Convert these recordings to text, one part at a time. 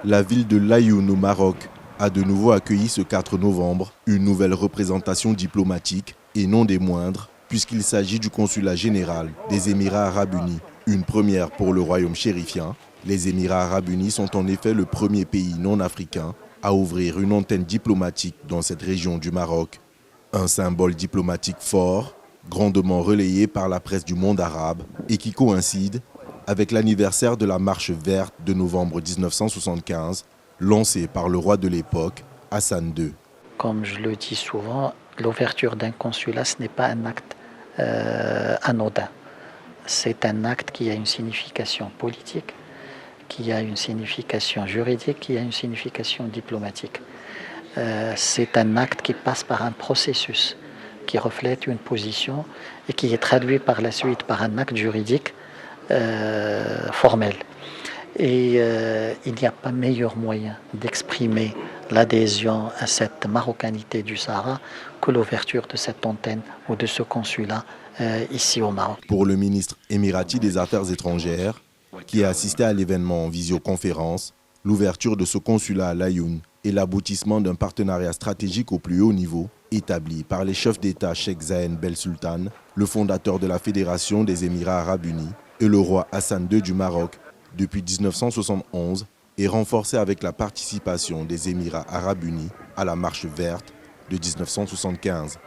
La ville de Laayoune au Maroc a de nouveau accueilli ce 4 novembre une nouvelle représentation diplomatique et non des moindres, puisqu'il s'agit du consulat général des Émirats arabes unis. Une première pour le royaume chérifien. Les Émirats arabes unis sont en effet le premier pays non africain à ouvrir une antenne diplomatique dans cette région du Maroc. Un symbole diplomatique fort, grandement relayé par la presse du monde arabe et qui coïncide avec l'anniversaire de la Marche verte de novembre 1975, lancée par le roi de l'époque, Hassan II. Comme je le dis souvent, l'ouverture d'un consulat, ce n'est pas un acte anodin. C'est un acte qui a une signification politique, qui a une signification juridique, qui a une signification diplomatique. C'est un acte qui passe par un processus, qui reflète une position et qui est traduit par la suite par un acte juridique formel. Et il n'y a pas meilleur moyen d'exprimer l'adhésion à cette marocanité du Sahara que l'ouverture de cette antenne ou de ce consulat ici au Maroc. Pour le ministre émirati des Affaires étrangères, qui a assisté à l'événement en visioconférence, l'ouverture de ce consulat à Laayoune est l'aboutissement d'un partenariat stratégique au plus haut niveau établi par les chefs d'État Cheikh Zayed Ben Sultan, le fondateur de la Fédération des Émirats arabes unis, et le roi Hassan II du Maroc depuis 1971 et renforcé avec la participation des Émirats arabes unis à la Marche verte de 1975.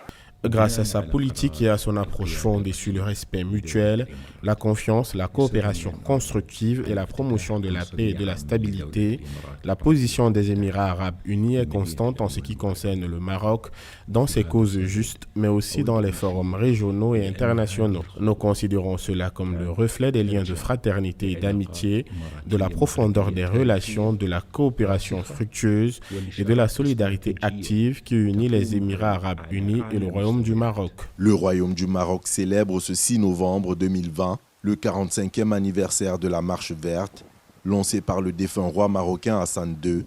Grâce à sa politique et à son approche fondée sur le respect mutuel, la confiance, la coopération constructive et la promotion de la paix et de la stabilité, la position des Émirats arabes unis est constante en ce qui concerne le Maroc dans ses causes justes, mais aussi dans les forums régionaux et internationaux. Nous considérons cela comme le reflet des liens de fraternité et d'amitié, de la profondeur des relations, de la coopération fructueuse et de la solidarité active qui unit les Émirats arabes unis et le Royaume du Maroc. Le Royaume du Maroc célèbre ce 6 novembre 2020 le 45e anniversaire de la Marche verte, lancée par le défunt roi marocain Hassan II,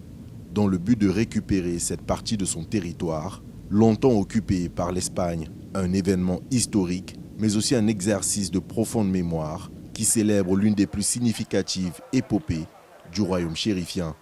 dans le but de récupérer cette partie de son territoire, longtemps occupée par l'Espagne. Un événement historique, mais aussi un exercice de profonde mémoire qui célèbre l'une des plus significatives épopées du royaume chérifien.